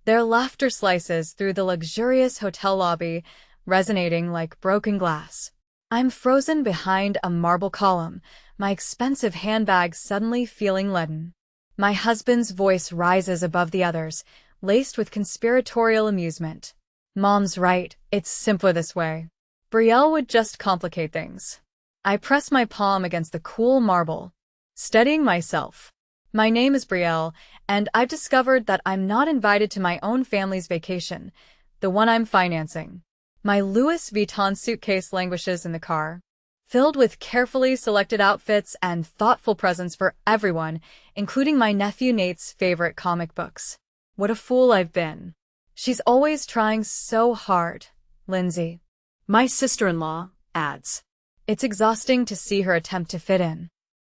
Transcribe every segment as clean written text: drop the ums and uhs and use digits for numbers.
Their laughter slices through the luxurious hotel lobby, resonating like broken glass. I'm frozen behind a marble column, my expensive handbag suddenly feeling leaden. My husband's voice rises above the others, laced with conspiratorial amusement. Mom's right, it's simpler this way. Brielle would just complicate things. I press my palm against the cool marble, steadying myself. My name is Brielle, and I've discovered that I'm not invited to my own family's vacation, the one I'm financing. My Louis Vuitton suitcase languishes in the car, filled with carefully selected outfits and thoughtful presents for everyone, including my nephew Nate's favorite comic books. What a fool I've been. She's always trying so hard, Lindsay. My sister-in-law adds. It's exhausting to see her attempt to fit in.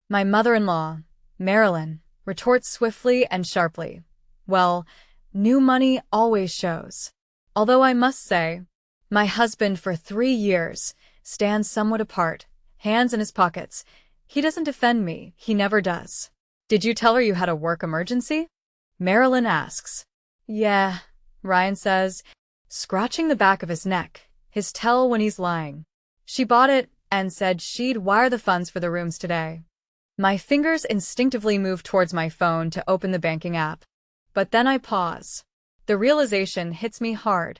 My mother-in-law, Marilyn, retorts swiftly and sharply. Well, new money always shows. Although I must say, my husband for 3 years stands somewhat apart, hands in his pockets. He doesn't defend me, he never does. Did you tell her you had a work emergency? Marilyn asks. Yeah, Ryan says, scratching the back of his neck, his tell when he's lying. She bought it and said she'd wire the funds for the rooms today. My fingers instinctively move towards my phone to open the banking app. But then I pause. The realization hits me hard.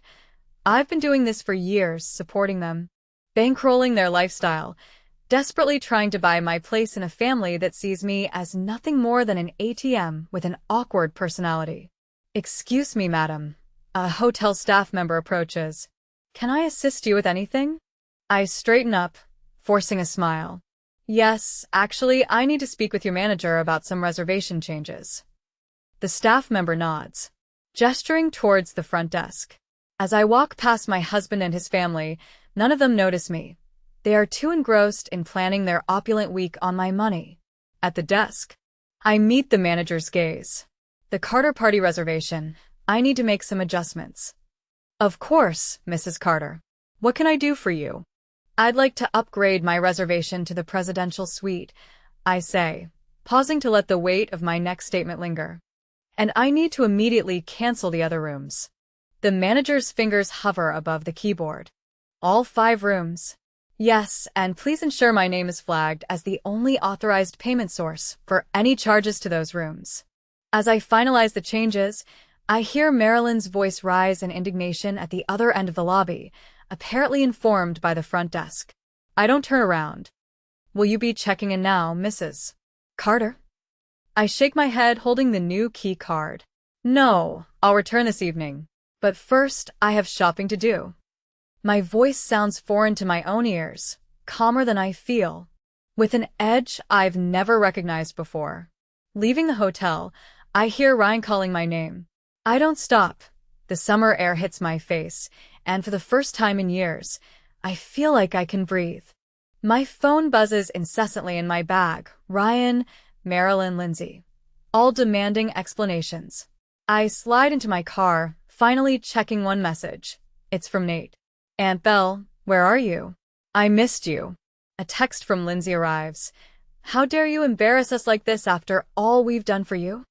I've been doing this for years, supporting them, bankrolling their lifestyle, desperately trying to buy my place in a family that sees me as nothing more than an ATM with an awkward personality. Excuse me, madam. A hotel staff member approaches. Can I assist you with anything? I straighten up, forcing a smile. Yes, actually, I need to speak with your manager about some reservation changes. The staff member nods, gesturing towards the front desk. As I walk past my husband and his family, none of them notice me. They are too engrossed in planning their opulent week on my money. At the desk, I meet the manager's gaze. The Carter party reservation. I need to make some adjustments. Of course, Mrs. Carter. What can I do for you? I'd like to upgrade my reservation to the presidential suite, I say, pausing to let the weight of my next statement linger. And I need to immediately cancel the other rooms. The manager's fingers hover above the keyboard. All 5 rooms. Yes, and please ensure my name is flagged as the only authorized payment source for any charges to those rooms. As I finalize the changes, I hear Marilyn's voice rise in indignation at the other end of the lobby, apparently informed by the front desk. I don't turn around. Will you be checking in now, Mrs. Carter? I shake my head, holding the new key card. No, I'll return this evening. But first, I have shopping to do. My voice sounds foreign to my own ears, calmer than I feel, with an edge I've never recognized before. Leaving the hotel, I hear Ryan calling my name. I don't stop. The summer air hits my face, and for the first time in years, I feel like I can breathe. My phone buzzes incessantly in my bag. Ryan, Marilyn, Lindsay, all demanding explanations. I slide into my car, finally checking one message. It's from Nate. Aunt Belle, where are you? I missed you. A text from Lindsay arrives. How dare you embarrass us like this after all we've done for you?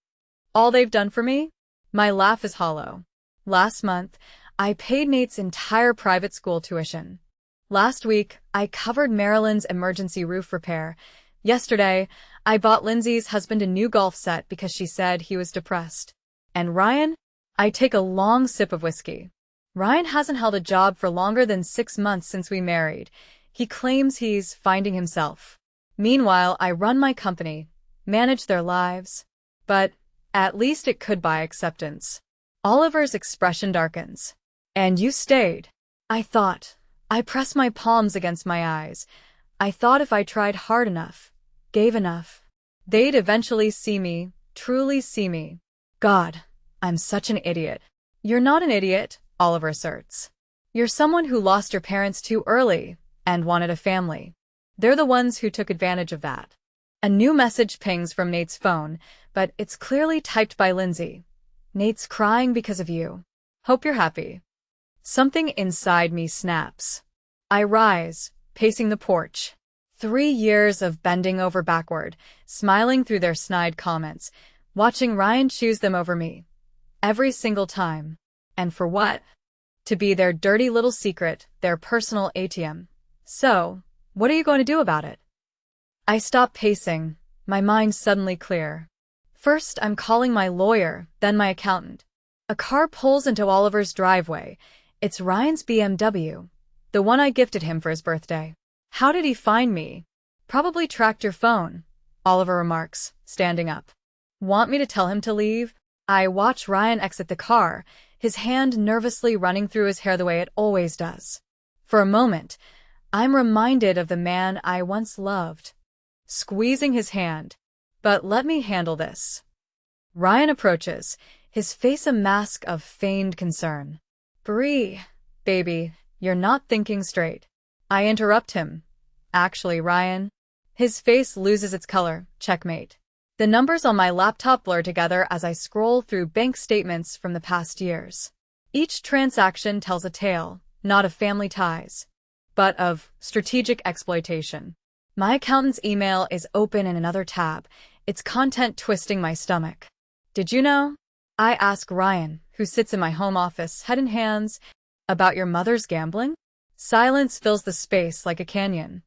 All they've done for me? My laugh is hollow. Last month, I paid Nate's entire private school tuition. Last week, I covered Marilyn's emergency roof repair. Yesterday, I bought Lindsay's husband a new golf set because she said he was depressed. And Ryan? I take a long sip of whiskey. Ryan hasn't held a job for longer than 6 months since we married. He claims he's finding himself. Meanwhile, I run my company, manage their lives. But at least it could buy acceptance. Oliver's expression darkens. And you stayed. I thought. I press my palms against my eyes. I thought if I tried hard enough, gave enough, they'd eventually see me, truly see me. God, I'm such an idiot. You're not an idiot, Oliver asserts. You're someone who lost your parents too early and wanted a family. They're the ones who took advantage of that. A new message pings from Nate's phone, but it's clearly typed by Lindsay. Nate's crying because of you. Hope you're happy. Something inside me snaps. I rise, pacing the porch. 3 years of bending over backward, smiling through their snide comments, watching Ryan choose them over me. Every single time. And for what? To be their dirty little secret, their personal ATM. So, what are you going to do about it? I stop pacing, my mind suddenly clear. First, I'm calling my lawyer, then my accountant. A car pulls into Oliver's driveway. It's Ryan's BMW, the one I gifted him for his birthday. How did he find me? Probably tracked your phone, Oliver remarks, standing up. Want me to tell him to leave? I watch Ryan exit the car, his hand nervously running through his hair the way it always does. For a moment, I'm reminded of the man I once loved. Squeezing his hand. But let me handle this. Ryan approaches, his face a mask of feigned concern. Brie, baby, you're not thinking straight. I interrupt him. Actually, Ryan. His face loses its color. Checkmate. The numbers on my laptop blur together as I scroll through bank statements from the past years. Each transaction tells a tale, not of family ties, but of strategic exploitation. My accountant's email is open in another tab, its content twisting my stomach. Did you know? I ask Ryan, who sits in my home office, head in hands, about your mother's gambling? Silence fills the space like a canyon.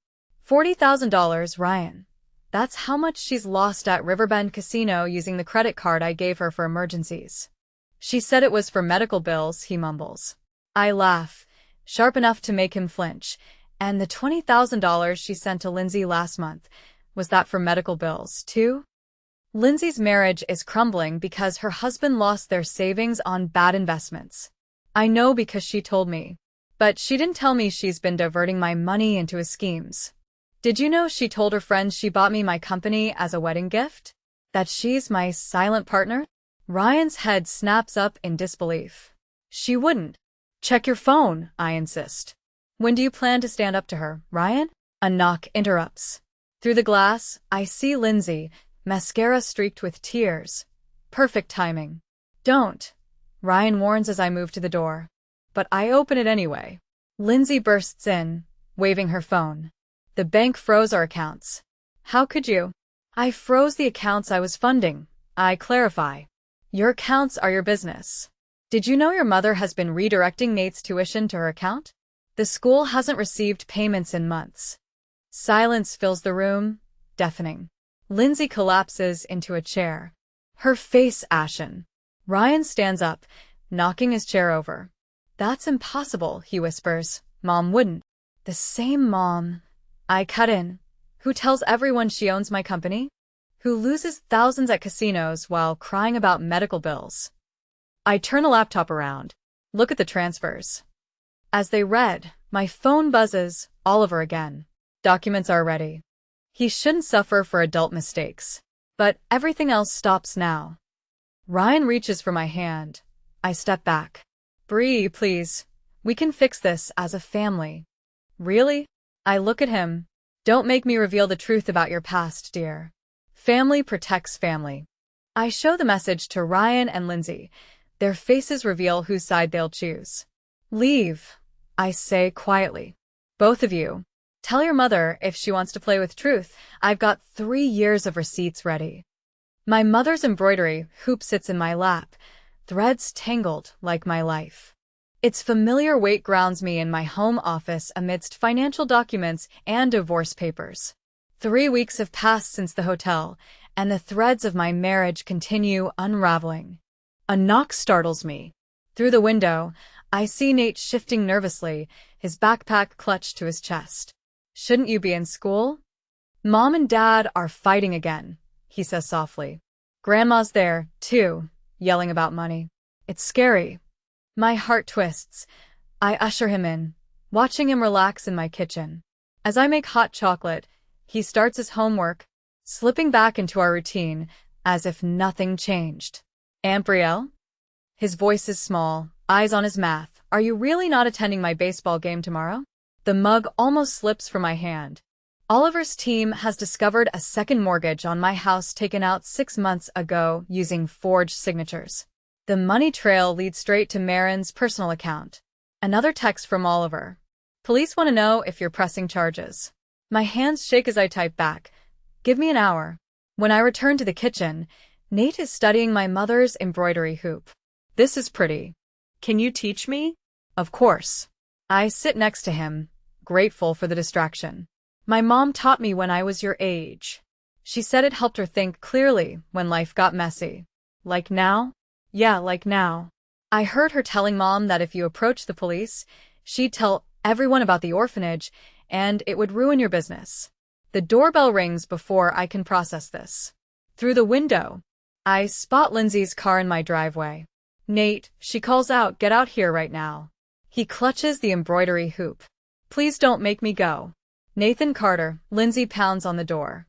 $40,000, Ryan. That's how much she's lost at Riverbend Casino using the credit card I gave her for emergencies. She said it was for medical bills, he mumbles. I laugh, sharp enough to make him flinch. And the $20,000 she sent to Lindsay last month, was that for medical bills, too? Lindsay's marriage is crumbling because her husband lost their savings on bad investments. I know because she told me. But she didn't tell me she's been diverting my money into his schemes. Did you know she told her friends she bought me my company as a wedding gift? That she's my silent partner? Ryan's head snaps up in disbelief. She wouldn't. Check your phone, I insist. When do you plan to stand up to her, Ryan? A knock interrupts. Through the glass, I see Lindsay, mascara streaked with tears. Perfect timing. Don't, Ryan warns as I move to the door. But I open it anyway. Lindsay bursts in, waving her phone. The bank froze our accounts. How could you? I froze the accounts I was funding. I clarify. Your accounts are your business. Did you know your mother has been redirecting Nate's tuition to her account? The school hasn't received payments in months. Silence fills the room, deafening. Lindsay collapses into a chair, her face ashen. Ryan stands up, knocking his chair over. That's impossible, he whispers. Mom wouldn't. The same mom. I cut in. Who tells everyone she owns my company? Who loses thousands at casinos while crying about medical bills? I turn the laptop around. Look at the transfers. As they read, my phone buzzes, Oliver again. Documents are ready. He shouldn't suffer for adult mistakes. But everything else stops now. Ryan reaches for my hand. I step back. Brie, please. We can fix this as a family. Really? I look at him. Don't make me reveal the truth about your past, dear. Family protects family. I show the message to Ryan and Lindsay. Their faces reveal whose side they'll choose. Leave, I say quietly. Both of you. Tell your mother if she wants to play with truth. I've got 3 years of receipts ready. My mother's embroidery hoop sits in my lap, threads tangled like my life. Its familiar weight grounds me in my home office amidst financial documents and divorce papers. 3 weeks have passed since the hotel, and the threads of my marriage continue unraveling. A knock startles me. Through the window, I see Nate shifting nervously, his backpack clutched to his chest. Shouldn't you be in school? Mom and Dad are fighting again, he says softly. Grandma's there, too, yelling about money. It's scary. My heart twists. I usher him in, watching him relax in my kitchen. As I make hot chocolate, he starts his homework, slipping back into our routine, as if nothing changed. Aunt Brielle? His voice is small, eyes on his math. Are you really not attending my baseball game tomorrow? The mug almost slips from my hand. Oliver's team has discovered a second mortgage on my house taken out 6 months ago using forged signatures. The money trail leads straight to Marilyn's personal account. Another text from Oliver. Police want to know if you're pressing charges. My hands shake as I type back. Give me an hour. When I return to the kitchen, Nate is studying my mother's embroidery hoop. This is pretty. Can you teach me? Of course. I sit next to him, grateful for the distraction. My mom taught me when I was your age. She said it helped her think clearly when life got messy. Like now? Yeah, like now. I heard her telling Mom that if you approached the police, she'd tell everyone about the orphanage, and it would ruin your business. The doorbell rings before I can process this. Through the window, I spot Lindsay's car in my driveway. Nate, she calls out, get out here right now. He clutches the embroidery hoop. Please don't make me go. Nathan Carter, Lindsay pounds on the door.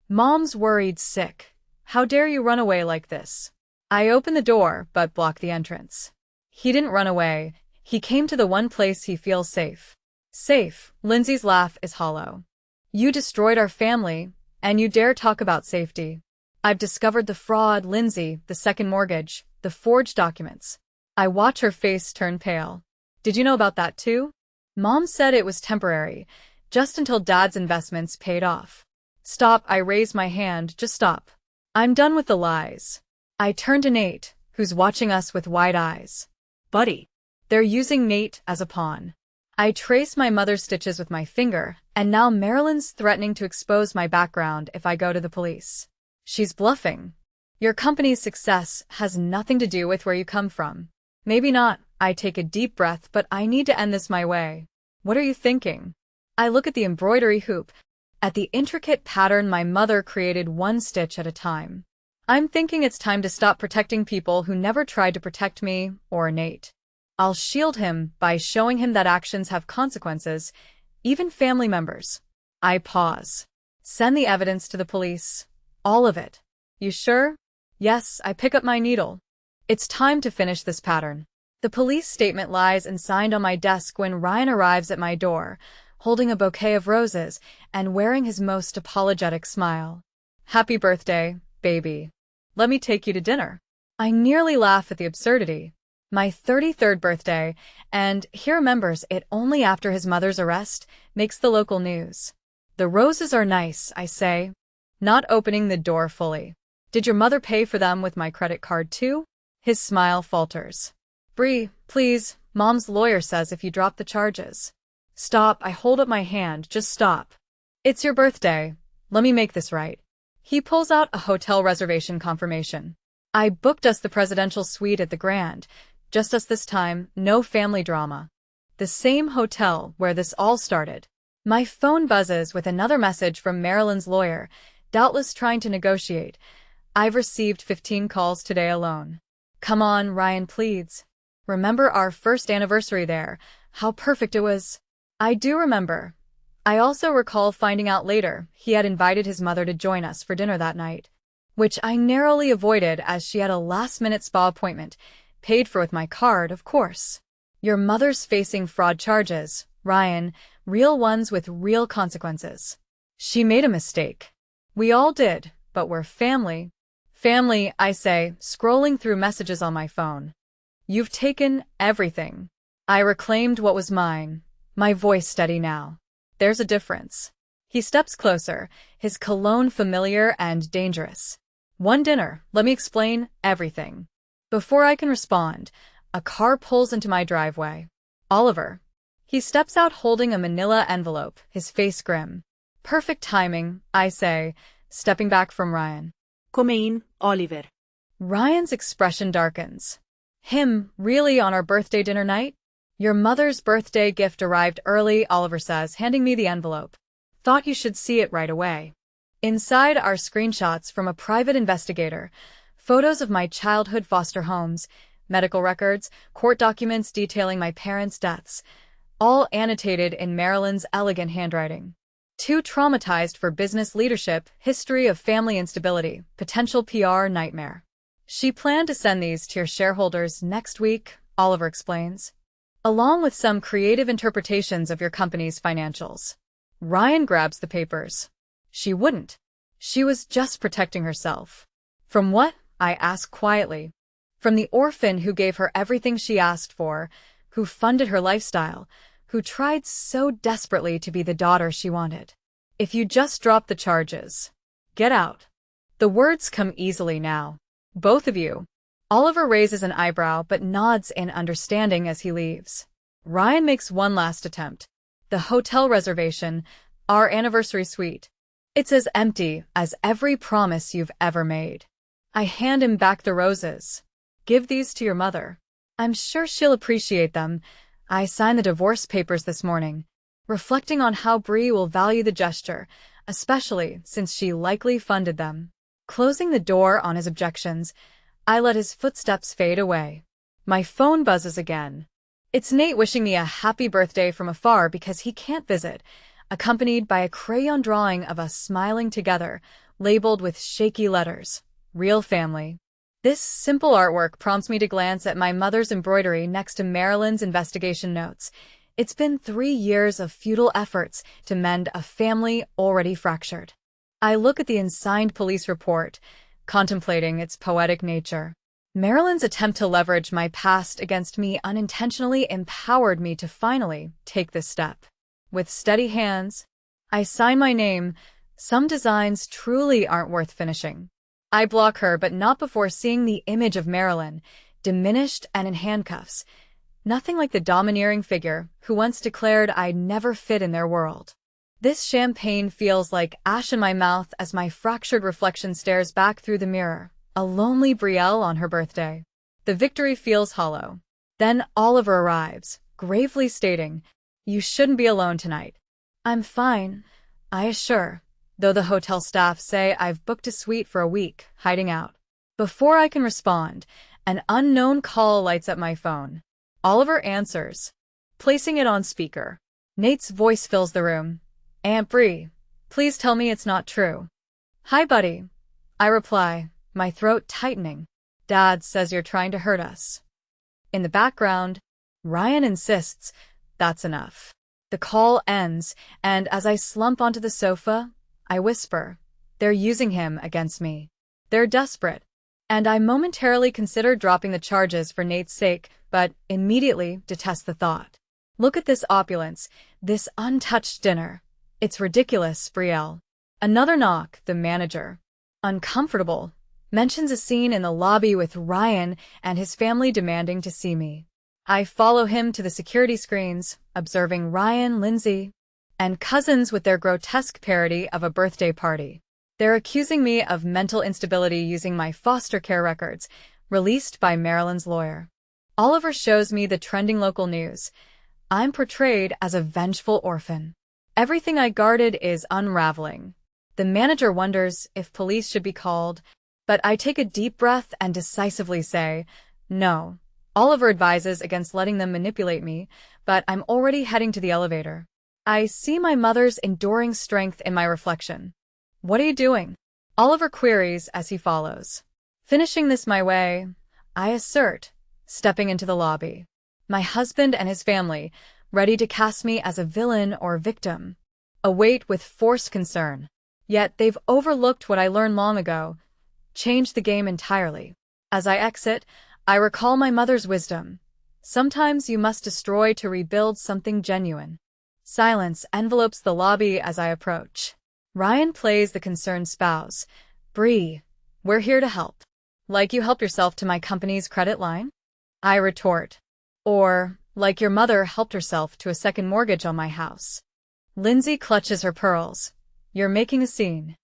Mom's worried sick. How dare you run away like this? I open the door, but block the entrance. He didn't run away. He came to the one place he feels safe. Safe. Lindsay's laugh is hollow. You destroyed our family, and you dare talk about safety. I've discovered the fraud, Lindsay, the second mortgage, the forged documents. I watch her face turn pale. Did you know about that too? Mom said it was temporary, just until Dad's investments paid off. Stop, I raise my hand, just stop. I'm done with the lies. I turn to Nate, who's watching us with wide eyes. Buddy. They're using Nate as a pawn. I trace my mother's stitches with my finger, and now Marilyn's threatening to expose my background if I go to the police. She's bluffing. Your company's success has nothing to do with where you come from. Maybe not. I take a deep breath, but I need to end this my way. What are you thinking? I look at the embroidery hoop, at the intricate pattern my mother created one stitch at a time. I'm thinking it's time to stop protecting people who never tried to protect me or Nate. I'll shield him by showing him that actions have consequences, even family members. I pause. Send the evidence to the police. All of it. You sure? Yes, I pick up my needle. It's time to finish this pattern. The police statement lies and signed on my desk when Ryan arrives at my door, holding a bouquet of roses and wearing his most apologetic smile. Happy birthday, baby. Let me take you to dinner. I nearly laugh at the absurdity. My 33rd birthday, and he remembers it only after his mother's arrest, makes the local news. The roses are nice, I say, not opening the door fully. Did your mother pay for them with my credit card too? His smile falters. Brie, please, Mom's lawyer says if you drop the charges. Stop, I hold up my hand, just stop. It's your birthday. Let me make this right. He pulls out a hotel reservation confirmation. I booked us the presidential suite at the Grand. Just us this time, no family drama. The same hotel where this all started. My phone buzzes with another message from Marilyn's lawyer, doubtless trying to negotiate. I've received 15 calls today alone. Come on, Ryan pleads. Remember our first anniversary there, how perfect it was. I do remember. I also recall finding out later he had invited his mother to join us for dinner that night, which I narrowly avoided as she had a last-minute spa appointment, paid for with my card, of course. Your mother's facing fraud charges, Ryan, real ones with real consequences. She made a mistake. We all did, but we're family. Family, I say, scrolling through messages on my phone. You've taken everything. I reclaimed what was mine. My voice steady now. There's a difference. He steps closer, his cologne familiar and dangerous. One dinner, let me explain everything. Before I can respond, a car pulls into my driveway. Oliver. He steps out holding a manila envelope, his face grim. Perfect timing, I say, stepping back from Ryan. Come in, Oliver. Ryan's expression darkens. Him, really on our birthday dinner night? Your mother's birthday gift arrived early, Oliver says, handing me the envelope. Thought you should see it right away. Inside are screenshots from a private investigator, photos of my childhood foster homes, medical records, court documents detailing my parents' deaths, all annotated in Marilyn's elegant handwriting. Too traumatized for business leadership, history of family instability, potential PR nightmare. She planned to send these to your shareholders next week, Oliver explains, along with some creative interpretations of your company's financials. Ryan grabs the papers. She wouldn't. She was just protecting herself. From what? I ask quietly. From the orphan who gave her everything she asked for, who funded her lifestyle, who tried so desperately to be the daughter she wanted. If you just drop the charges. Get out. The words come easily now. Both of you. Oliver raises an eyebrow but nods in understanding as he leaves. Ryan makes one last attempt. The hotel reservation, our anniversary suite. It's as empty as every promise you've ever made. I hand him back the roses. Give these to your mother. I'm sure she'll appreciate them. I signed the divorce papers this morning, reflecting on how Bree will value the gesture, especially since she likely funded them. Closing the door on his objections, I let his footsteps fade away. My phone buzzes again. It's Nate wishing me a happy birthday from afar because he can't visit, accompanied by a crayon drawing of us smiling together, labeled with shaky letters, "Real family." This simple artwork prompts me to glance at my mother's embroidery next to Marilyn's investigation notes. It's been 3 years of futile efforts to mend a family already fractured. I look at the unsigned police report, contemplating its poetic nature. Marilyn's attempt to leverage my past against me unintentionally empowered me to finally take this step. With steady hands, I sign my name. Some designs truly aren't worth finishing. I block her, but not before seeing the image of Marilyn, diminished and in handcuffs. Nothing like the domineering figure who once declared I'd never fit in their world. This champagne feels like ash in my mouth as my fractured reflection stares back through the mirror, a lonely Brielle on her birthday. The victory feels hollow. Then Oliver arrives, gravely stating, "You shouldn't be alone tonight." I'm fine, I assure, though the hotel staff say I've booked a suite for a week, hiding out. Before I can respond, an unknown call lights up my phone. Oliver answers, placing it on speaker. Nate's voice fills the room. "Aunt Bree, please tell me it's not true." "Hi, buddy," I reply, my throat tightening. "Dad says you're trying to hurt us." In the background, Ryan insists, "That's enough." The call ends, and as I slump onto the sofa, I whisper, "They're using him against me. They're desperate." And I momentarily consider dropping the charges for Nate's sake, but immediately detest the thought. Look at this opulence, this untouched dinner. It's ridiculous, Brielle. Another knock, the manager, uncomfortable, mentions a scene in the lobby with Ryan and his family demanding to see me. I follow him to the security screens, observing Ryan, Lindsay, and cousins with their grotesque parody of a birthday party. They're accusing me of mental instability using my foster care records, released by Marilyn's lawyer. Oliver shows me the trending local news. I'm portrayed as a vengeful orphan. Everything I guarded is unraveling. The manager wonders if police should be called, but I take a deep breath and decisively say, no. Oliver advises against letting them manipulate me, but I'm already heading to the elevator. I see my mother's enduring strength in my reflection. "What are you doing?" Oliver queries as he follows. "Finishing this my way," I assert, stepping into the lobby. My husband and his family, ready to cast me as a villain or victim, await with forced concern. Yet they've overlooked what I learned long ago, changed the game entirely. As I exit, I recall my mother's wisdom. Sometimes you must destroy to rebuild something genuine. Silence envelopes the lobby as I approach. Ryan plays the concerned spouse. "Bree, we're here to help." "Like you help yourself to my company's credit line?" I retort. "Or, like your mother helped herself to a second mortgage on my house." Lindsay clutches her pearls. "You're making a scene."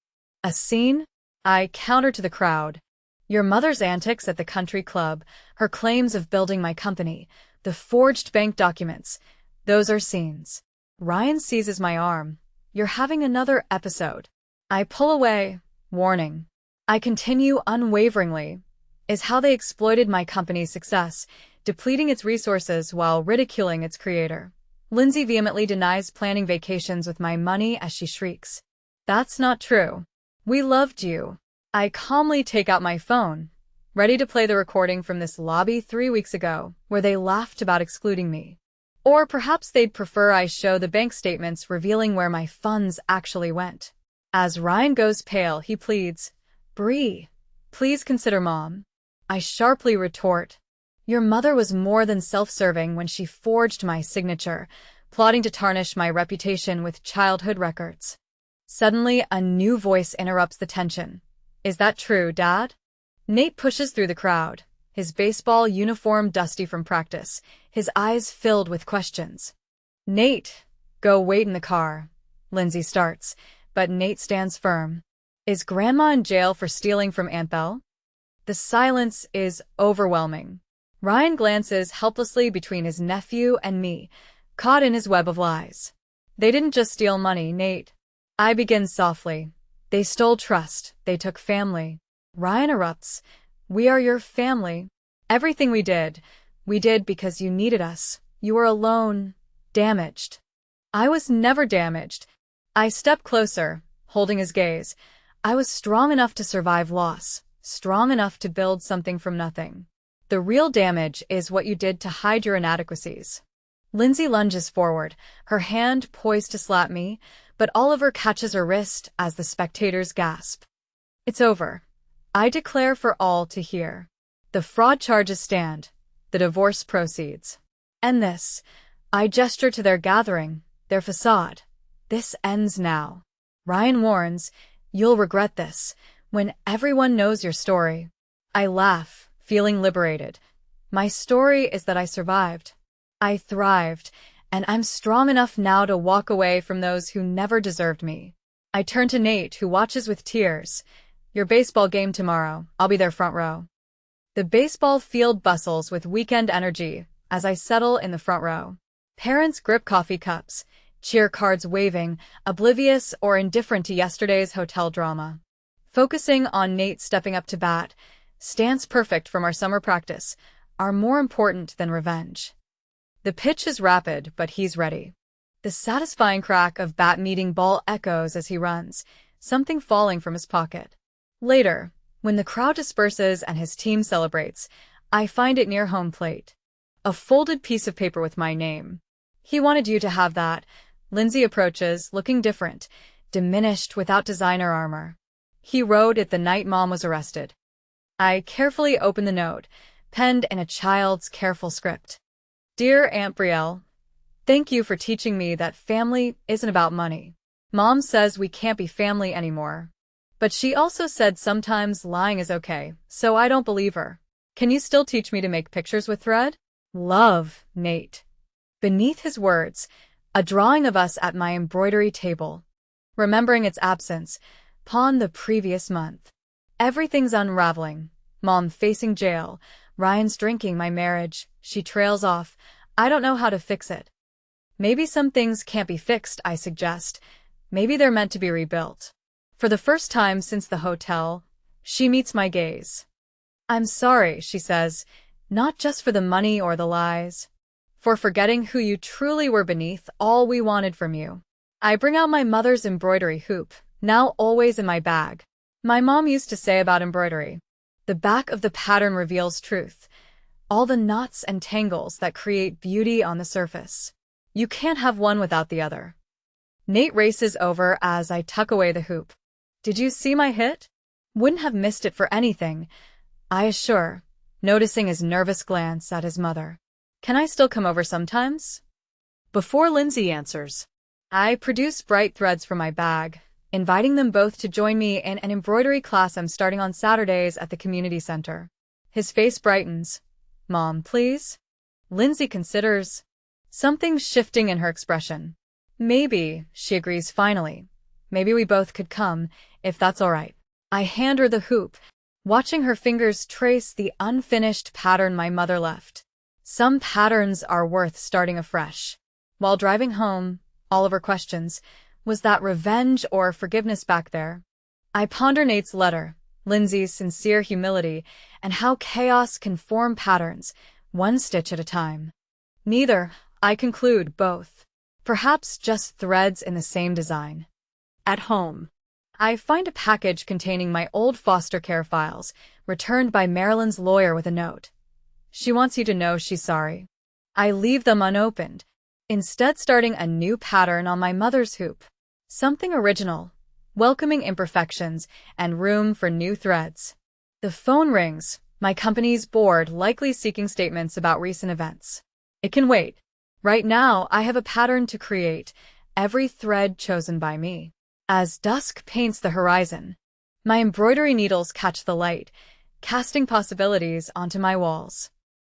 "A scene?" I counter to the crowd. "Your mother's antics at the country club, her claims of building my company, the forged bank documents, those are scenes." Ryan seizes my arm. "You're having another episode." I pull away, warning. I continue unwaveringly. Is how they exploited my company's success, depleting its resources while ridiculing its creator. Lindsay vehemently denies planning vacations with my money as she shrieks, "That's not true. We loved you." I calmly take out my phone, ready to play the recording from this lobby 3 weeks ago, where they laughed about excluding me. Or perhaps they'd prefer I show the bank statements revealing where my funds actually went. As Ryan goes pale, he pleads, "Bree, please consider Mom." I sharply retort, "Your mother was more than self-serving when she forged my signature, plotting to tarnish my reputation with childhood records." Suddenly, a new voice interrupts the tension. "Is that true, Dad?" Nate pushes through the crowd, his baseball uniform dusty from practice, his eyes filled with questions. "Nate, go wait in the car," Lindsay starts, but Nate stands firm. "Is Grandma in jail for stealing from Aunt Belle?" The silence is overwhelming. Ryan glances helplessly between his nephew and me, caught in his web of lies. "They didn't just steal money, Nate." I begin softly. "They stole trust. They took family." Ryan erupts. "We are your family. Everything we did because you needed us. You were alone, damaged." I was never damaged. I step closer, holding his gaze. I was strong enough to survive loss, strong enough to build something from nothing. The real damage is what you did to hide your inadequacies. Lindsay lunges forward, her hand poised to slap me, but Oliver catches her wrist as the spectators gasp. "It's over," I declare for all to hear. The fraud charges stand. The divorce proceeds. "End this." I gesture to their gathering, their facade. "This ends now." Ryan warns, "You'll regret this, when everyone knows your story." I laugh, feeling liberated. My story is that I survived. I thrived, and I'm strong enough now to walk away from those who never deserved me. I turn to Nate, who watches with tears. "Your baseball game tomorrow. I'll be there front row." The baseball field bustles with weekend energy as I settle in the front row. Parents grip coffee cups, cheer cards waving, oblivious or indifferent to yesterday's hotel drama. Focusing on Nate stepping up to bat, stance perfect from our summer practice, are more important than revenge. The pitch is rapid, but he's ready. The satisfying crack of bat meeting ball echoes as he runs, something falling from his pocket. Later, when the crowd disperses and his team celebrates, I find it near home plate. A folded piece of paper with my name. "He wanted you to have that." Lindsay approaches, looking different, diminished without designer armor. "He wrote it the night Mom was arrested." I carefully open the note, penned in a child's careful script. "Dear Aunt Brielle, thank you for teaching me that family isn't about money. Mom says we can't be family anymore. But she also said sometimes lying is okay, so I don't believe her. Can you still teach me to make pictures with thread? Love, Nate." Beneath his words, a drawing of us at my embroidery table. Remembering its absence, pawn the previous month. Everything's unraveling. Mom facing jail, Ryan's drinking, my marriage. She trails off. I don't know how to fix it. Maybe some things can't be fixed, I suggest. Maybe they're meant to be rebuilt. For the first time since the hotel, she meets my gaze. "I'm sorry," she says, "not just for the money or the lies. For forgetting who you truly were beneath all we wanted from you." I bring out my mother's embroidery hoop, now always in my bag. My mom used to say about embroidery, "The back of the pattern reveals truth. All the knots and tangles that create beauty on the surface. You can't have one without the other." Nate races over as I tuck away the hoop. "Did you see my hit?" "Wouldn't have missed it for anything," I assure, noticing his nervous glance at his mother. "Can I still come over sometimes?" Before Lindsay answers, I produce bright threads from my bag, inviting them both to join me in an embroidery class I'm starting on Saturdays at the community center. His face brightens. "Mom, please?" Lindsay considers. Something shifting in her expression. "Maybe," she agrees finally. "Maybe we both could come, if that's all right." I hand her the hoop, watching her fingers trace the unfinished pattern my mother left. Some patterns are worth starting afresh. While driving home, Oliver questions, "Was that revenge or forgiveness back there?" I ponder Nate's letter, Lindsay's sincere humility, and how chaos can form patterns, one stitch at a time. Neither, I conclude, both. Perhaps just threads in the same design. At home, I find a package containing my old foster care files, returned by Marilyn's lawyer with a note. She wants you to know she's sorry. I leave them unopened, instead starting a new pattern on my mother's hoop. Something original, welcoming imperfections, and room for new threads. The phone rings, my company's board likely seeking statements about recent events. It can wait. Right now, I have a pattern to create, every thread chosen by me. As dusk paints the horizon, my embroidery needles catch the light, casting possibilities onto my walls.